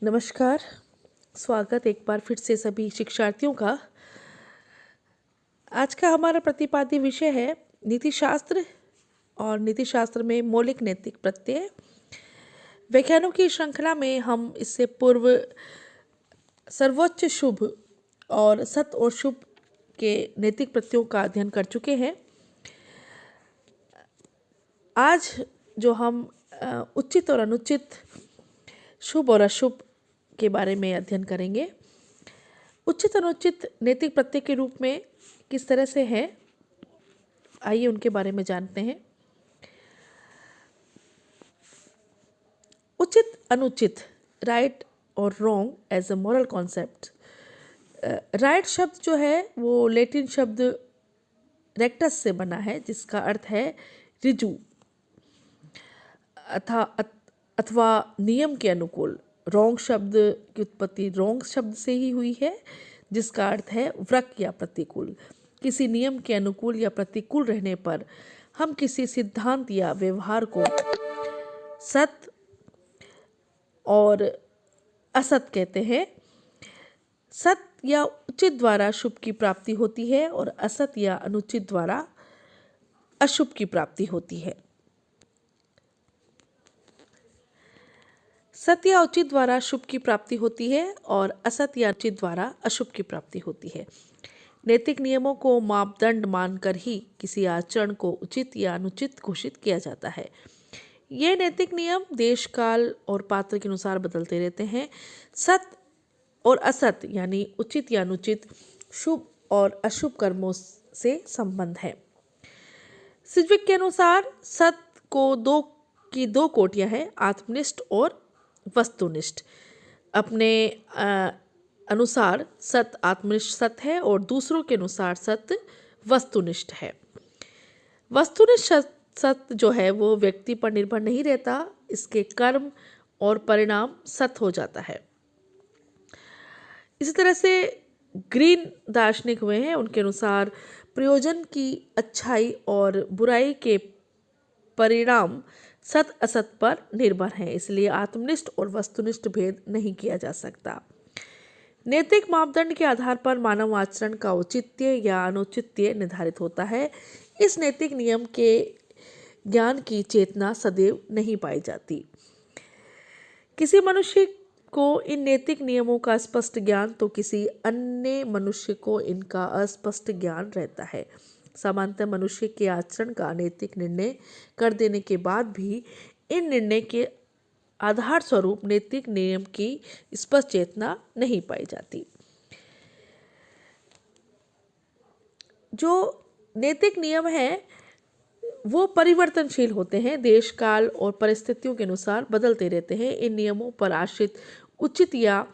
नमस्कार। स्वागत एक बार फिर से सभी शिक्षार्थियों का। आज का हमारा प्रतिपाद्य विषय है नीति शास्त्र और नीति शास्त्र में मौलिक नैतिक प्रत्यय। व्याख्यानों की श्रृंखला में हम इससे पूर्व सर्वोच्च शुभ और सत और शुभ के नैतिक प्रत्ययों का अध्ययन कर चुके हैं। आज जो हम उचित और अनुचित, शुभ और अशुभ के बारे में अध्ययन करेंगे। उचित अनुचित नैतिक प्रत्यय के रूप में किस तरह से है, आइए उनके बारे में जानते हैं। उचित अनुचित, राइट और wrong as a moral concept. Right शब्द जो है वो लैटिन शब्द रेक्टस से बना है, जिसका अर्थ है रिजु अथवा नियम के अनुकूल। रॉन्ग शब्द की उत्पत्ति रॉन्ग शब्द से ही हुई है, जिसका अर्थ है वृक या प्रतिकूल। किसी नियम के अनुकूल या प्रतिकूल रहने पर हम किसी सिद्धांत या व्यवहार को सत और असत कहते हैं। सत या उचित द्वारा शुभ की प्राप्ति होती है और असत या अनुचित द्वारा अशुभ की प्राप्ति होती है। सत या उचित द्वारा शुभ की प्राप्ति होती है और असत या अनुचित द्वारा अशुभ की प्राप्ति होती है। नैतिक नियमों को मापदंड मानकर ही किसी आचरण को उचित या अनुचित घोषित किया जाता है। ये नैतिक नियम देश, काल और पात्र के अनुसार बदलते रहते हैं। सत और असत यानी उचित या अनुचित, शुभ और अशुभ कर्मों से संबंध है। सिज्विक के अनुसार सत को दो कोटियां हैं, आत्मनिष्ठ और वस्तुनिष्ठ। अपने अनुसार सत आत्मनिष्ठ सत है और दूसरों के अनुसार सत वस्तुनिष्ठ है। वस्तुनिष्ठ सत जो है वो व्यक्ति पर निर्भर नहीं रहता, इसके कर्म और परिणाम सत हो जाता है। इसी तरह से ग्रीन दार्शनिक हुए हैं, उनके अनुसार प्रयोजन की अच्छाई और बुराई के परिणाम सत असत पर निर्भर है, इसलिए आत्मनिष्ठ और वस्तुनिष्ठ भेद नहीं किया जा सकता। नैतिक मापदंड के आधार पर मानव आचरण का औचित्य या अनुचित्य निर्धारित होता है। इस नैतिक नियम के ज्ञान की चेतना सदैव नहीं पाई जाती। किसी मनुष्य को इन नैतिक नियमों का स्पष्ट ज्ञान तो किसी अन्य मनुष्य को इनका अस्पष्ट ज्ञान रहता है। सामान्यतः मनुष्य के आचरण का नैतिक निर्णय कर देने के बाद भी इन निर्णय के आधार स्वरूप नैतिक नियम की स्पष्ट चेतना नहीं पाई जाती। जो नैतिक नियम है वो परिवर्तनशील होते हैं, देश, काल और परिस्थितियों के अनुसार बदलते रहते हैं। इन नियमों पर आश्रित उचित या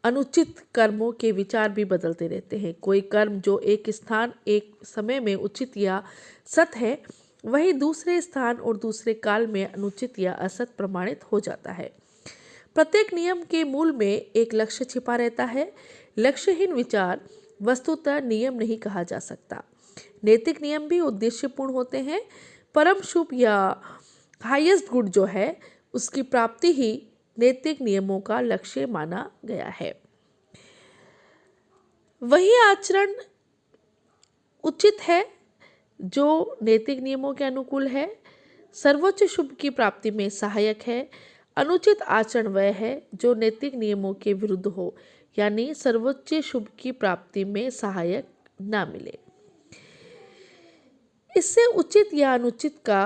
अनुचित कर्मों के विचार भी बदलते रहते हैं। कोई कर्म जो एक स्थान एक समय में उचित या सत है, वही दूसरे स्थान और दूसरे काल में अनुचित या असत प्रमाणित हो जाता है। प्रत्येक नियम के मूल में एक लक्ष्य छिपा रहता है। लक्ष्यहीन विचार वस्तुतः नियम नहीं कहा जा सकता। नैतिक नियम भी उद्देश्यपूर्ण होते हैं। परम शुभ या हाईएस्ट गुड जो है, उसकी प्राप्ति ही नैतिक नियमों का लक्ष्य माना गया है। वही आचरण उचित है जो नैतिक नियमों के अनुकूल है, सर्वोच्च शुभ की प्राप्ति में सहायक है। अनुचित आचरण वह है जो नैतिक नियमों के विरुद्ध हो, यानी सर्वोच्च शुभ की प्राप्ति में सहायक ना मिले। इससे उचित या अनुचित का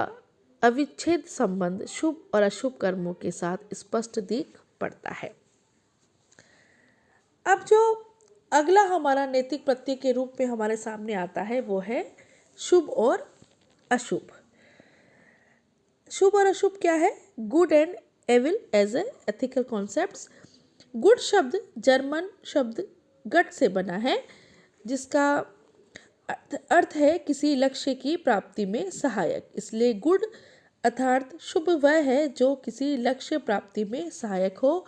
अविच्छेद संबंध शुभ और अशुभ कर्मों के साथ स्पष्ट दिख पड़ता है। अब जो अगला हमारा नैतिक प्रत्यय के रूप में हमारे सामने आता है वो है शुभ और अशुभ। शुभ और अशुभ क्या है? Good and evil as a ethical concepts. Good शब्द जर्मन शब्द गट से बना है, जिसका अर्थ है किसी लक्ष्य की प्राप्ति में सहायक। इसलिए गुड अर्थात शुभ वह है जो किसी लक्ष्य प्राप्ति में सहायक हो।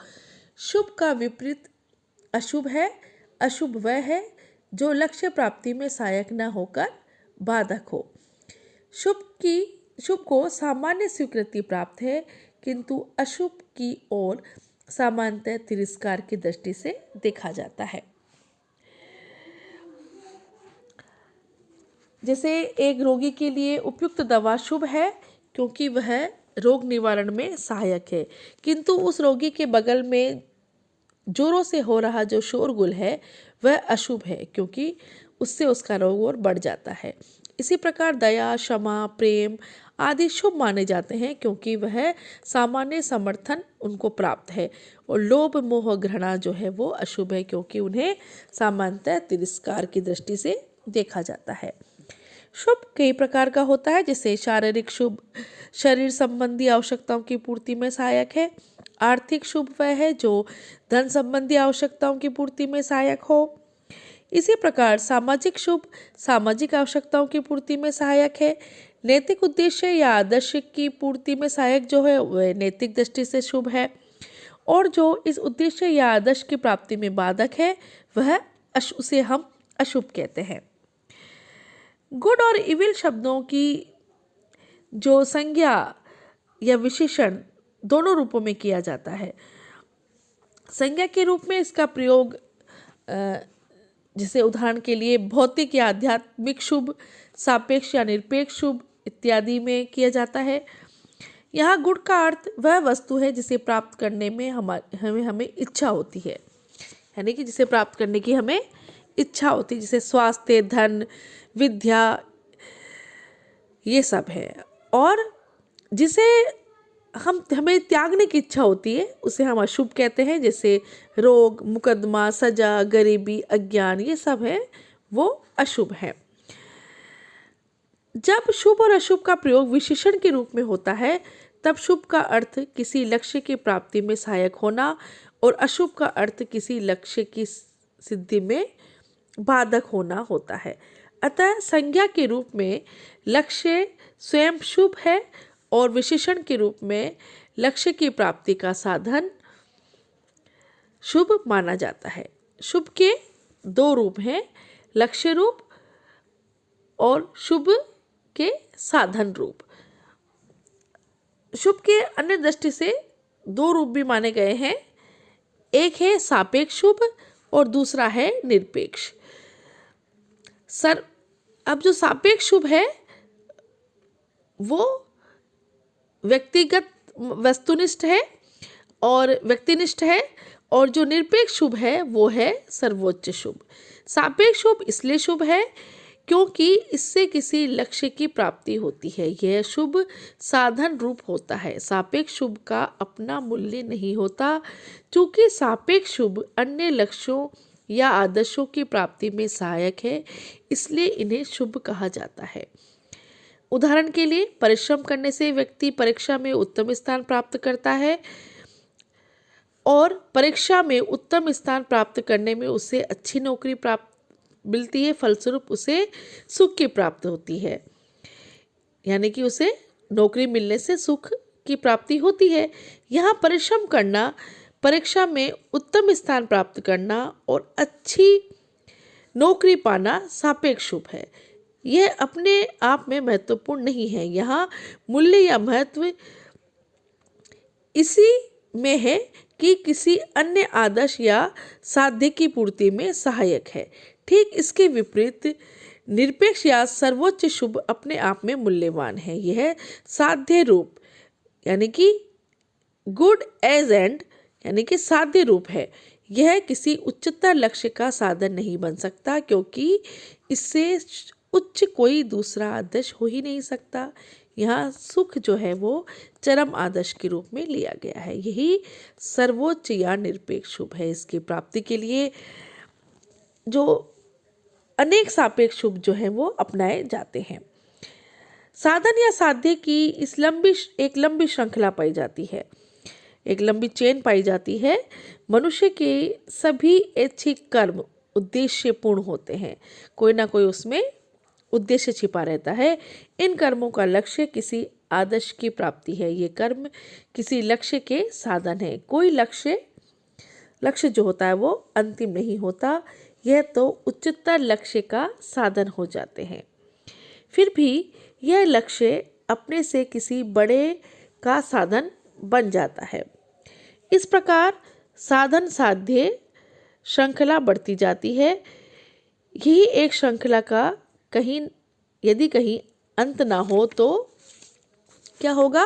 शुभ का विपरीत अशुभ है। अशुभ वह है जो लक्ष्य प्राप्ति में सहायक न होकर बाधक हो। शुभ को सामान्य स्वीकृति प्राप्त है, किंतु अशुभ की ओर सामान्यतः तिरस्कार की दृष्टि से देखा जाता है। जैसे एक रोगी के लिए उपयुक्त दवा शुभ है क्योंकि वह रोग निवारण में सहायक है, किंतु उस रोगी के बगल में जोरों से हो रहा जो शोरगुल है वह अशुभ है क्योंकि उससे उसका रोग और बढ़ जाता है। इसी प्रकार दया, क्षमा, प्रेम आदि शुभ माने जाते हैं क्योंकि वह सामान्य समर्थन उनको प्राप्त है, और लोभ, मोह, घृणा जो है वो अशुभ है क्योंकि उन्हें सामान्यतः तिरस्कार की दृष्टि से देखा जाता है। शुभ कई प्रकार का होता है, जैसे शारीरिक शुभ शरीर संबंधी आवश्यकताओं की पूर्ति में सहायक है। आर्थिक शुभ वह है जो धन संबंधी आवश्यकताओं की पूर्ति में सहायक हो। इसी प्रकार सामाजिक शुभ सामाजिक आवश्यकताओं की पूर्ति में सहायक है। नैतिक उद्देश्य या आदर्श की पूर्ति में सहायक जो है वह नैतिक दृष्टि से शुभ है, और जो इस उद्देश्य या आदर्श की प्राप्ति में बाधक है वह उसे हम अशुभ कहते हैं। गुड और इविल शब्दों की जो संज्ञा या विशेषण दोनों रूपों में किया जाता है। संज्ञा के रूप में इसका प्रयोग जैसे उदाहरण के लिए भौतिक या आध्यात्मिक शुभ, सापेक्ष या निरपेक्ष शुभ इत्यादि में किया जाता है। यहाँ गुड का अर्थ वह वस्तु है जिसे प्राप्त करने में हमें इच्छा होती है, यानी कि जिसे प्राप्त करने की हमें इच्छा होती है, जैसे स्वास्थ्य, धन, विद्या, ये सब है। और जिसे हमें त्यागने की इच्छा होती है उसे हम अशुभ कहते हैं, जैसे रोग, मुकदमा, सजा, गरीबी, अज्ञान, ये सब है वो अशुभ है। जब शुभ और अशुभ का प्रयोग विशेषण के रूप में होता है तब शुभ का अर्थ किसी लक्ष्य की प्राप्ति में सहायक होना और अशुभ का अर्थ किसी लक्ष्य की सिद्धि में बाधक होना होता है। अतः संज्ञा के रूप में लक्ष्य स्वयं शुभ है और विशेषण के रूप में लक्ष्य की प्राप्ति का साधन शुभ माना जाता है। शुभ के दो रूप हैं, लक्ष्य रूप और शुभ के साधन रूप। शुभ के अन्य दृष्टि से दो रूप भी माने गए हैं, एक है सापेक्ष शुभ और दूसरा है निरपेक्ष। अब जो सापेक्ष शुभ है वो व्यक्तिगत वस्तुनिष्ठ है और व्यक्तिनिष्ठ है, और जो निरपेक्ष शुभ है वो है सर्वोच्च शुभ। सापेक्ष शुभ इसलिए शुभ है क्योंकि इससे किसी लक्ष्य की प्राप्ति होती है, यह शुभ साधन रूप होता है। सापेक्ष शुभ का अपना मूल्य नहीं होता, चूंकि सापेक्ष शुभ अन्य लक्ष्यों या आदर्शों की प्राप्ति में सहायक है, इसलिए इन्हें शुभ कहा जाता है। उदाहरण के लिए परिश्रम करने से व्यक्ति परीक्षा में उत्तम स्थान प्राप्त करता है और परीक्षा में उत्तम स्थान प्राप्त करने में उसे अच्छी नौकरी प्राप्त मिलती है, फलस्वरूप उसे सुख की प्राप्त होती है, यानी कि उसे नौकरी मिलने से सुख की प्राप्ति होती है। यहाँ परिश्रम करना, परीक्षा में उत्तम स्थान प्राप्त करना और अच्छी नौकरी पाना सापेक्ष शुभ है। यह अपने आप में महत्वपूर्ण नहीं है, यहाँ मूल्य या महत्व इसी में है कि किसी अन्य आदर्श या साध्य की पूर्ति में सहायक है। ठीक इसके विपरीत निरपेक्ष या सर्वोच्च शुभ अपने आप में मूल्यवान है। यह साध्य रूप यानी कि गुड एज एंड यानी कि साध्य रूप है। यह किसी उच्चतर लक्ष्य का साधन नहीं बन सकता क्योंकि इससे उच्च कोई दूसरा आदर्श हो ही नहीं सकता। यहाँ सुख जो है वो चरम आदर्श के रूप में लिया गया है। यही सर्वोच्च या निरपेक्ष शुभ है। इसकी प्राप्ति के लिए जो अनेक सापेक्ष शुभ जो है वो अपनाए जाते हैं। साधन या साध्य की एक लंबी श्रृंखला पाई जाती है, एक लंबी चेन पाई जाती है। मनुष्य के सभी ऐच्छिक कर्म उद्देश्यपूर्ण होते हैं, कोई ना कोई उसमें उद्देश्य छिपा रहता है। इन कर्मों का लक्ष्य किसी आदर्श की प्राप्ति है। ये कर्म किसी लक्ष्य के साधन है। कोई लक्ष्य जो होता है वो अंतिम नहीं होता, यह तो उच्चतर लक्ष्य का साधन हो जाते हैं। फिर भी यह लक्ष्य अपने से किसी बड़े का साधन बन जाता है। इस प्रकार साधन साध्य श्रृंखला बढ़ती जाती है। यही एक श्रृंखला का यदि कहीं अंत ना हो तो क्या होगा?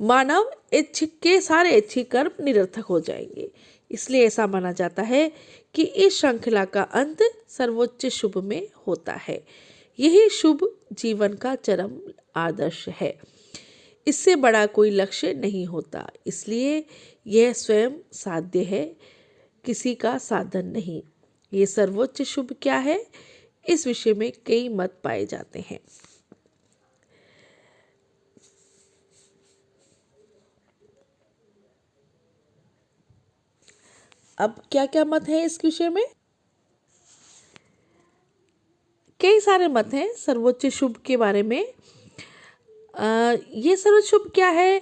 मानव इच्छिक के सारे इच्छिक कर्म निरर्थक हो जाएंगे। इसलिए ऐसा माना जाता है कि इस श्रृंखला का अंत सर्वोच्च शुभ में होता है। यही शुभ जीवन का चरम आदर्श है। इससे बड़ा कोई लक्ष्य नहीं होता। इसलिए यह स्वयं साध्य है, किसी का साधन नहीं। ये सर्वोच्च शुभ क्या है, इस विषय में कई मत पाए जाते हैं। अब क्या क्या मत है इस विषय में? कई सारे मत हैं सर्वोच्च शुभ के बारे में। ये सर्वोच्च शुभ क्या है?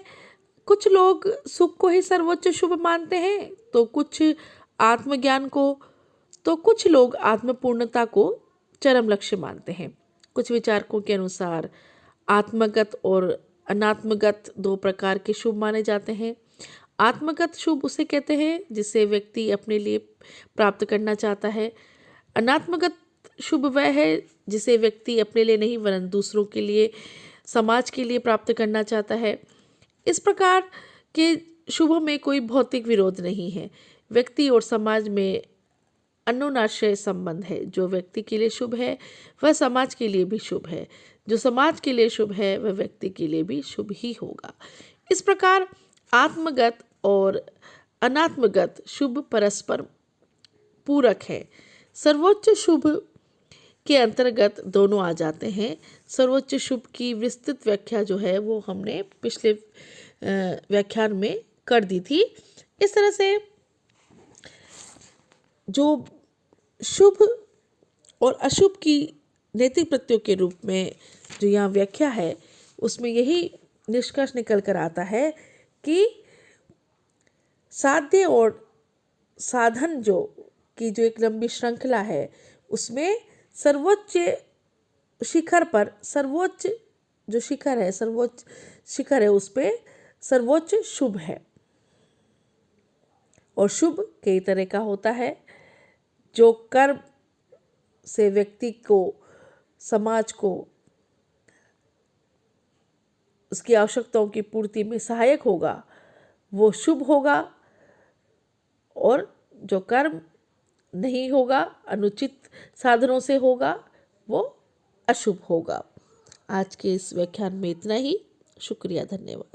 कुछ लोग सुख को ही सर्वोच्च शुभ मानते हैं, तो कुछ आत्मज्ञान को, तो कुछ लोग आत्मपूर्णता को चरम लक्ष्य मानते हैं। कुछ विचारकों के अनुसार आत्मगत और अनात्मगत दो प्रकार के शुभ माने जाते हैं। आत्मगत शुभ उसे कहते हैं जिसे व्यक्ति अपने लिए प्राप्त करना चाहता है। अनात्मगत शुभ वह है जिसे व्यक्ति अपने लिए नहीं वरन दूसरों के लिए, समाज के लिए प्राप्त करना चाहता है। इस प्रकार के शुभों में कोई भौतिक विरोध नहीं है। व्यक्ति और समाज में अन्योन्याश्रय संबंध है। जो व्यक्ति के लिए शुभ है वह समाज के लिए भी शुभ है, जो समाज के लिए शुभ है वह व्यक्ति के लिए भी शुभ ही होगा। इस प्रकार आत्मगत और अनात्मगत शुभ परस्पर पूरक है। सर्वोच्च शुभ के अंतर्गत दोनों आ जाते हैं। सर्वोच्च शुभ की विस्तृत व्याख्या जो है वो हमने पिछले व्याख्यान में कर दी थी। इस तरह से जो शुभ और अशुभ की नैतिक प्रत्ययों के रूप में जो यहाँ व्याख्या है, उसमें यही निष्कर्ष निकल कर आता है कि साध्य और साधन जो एक लंबी श्रृंखला है, उसमें सर्वोच्च शिखर पर सर्वोच्च जो शिखर है उस पे सर्वोच्च शुभ है। और शुभ कई तरह का होता है। जो कर्म से व्यक्ति को, समाज को उसकी आवश्यकताओं की पूर्ति में सहायक होगा वो शुभ होगा, और जो कर्म नहीं होगा, अनुचित साधनों से होगा, वो अशुभ होगा। आज के इस व्याख्यान में इतना ही। शुक्रिया, धन्यवाद।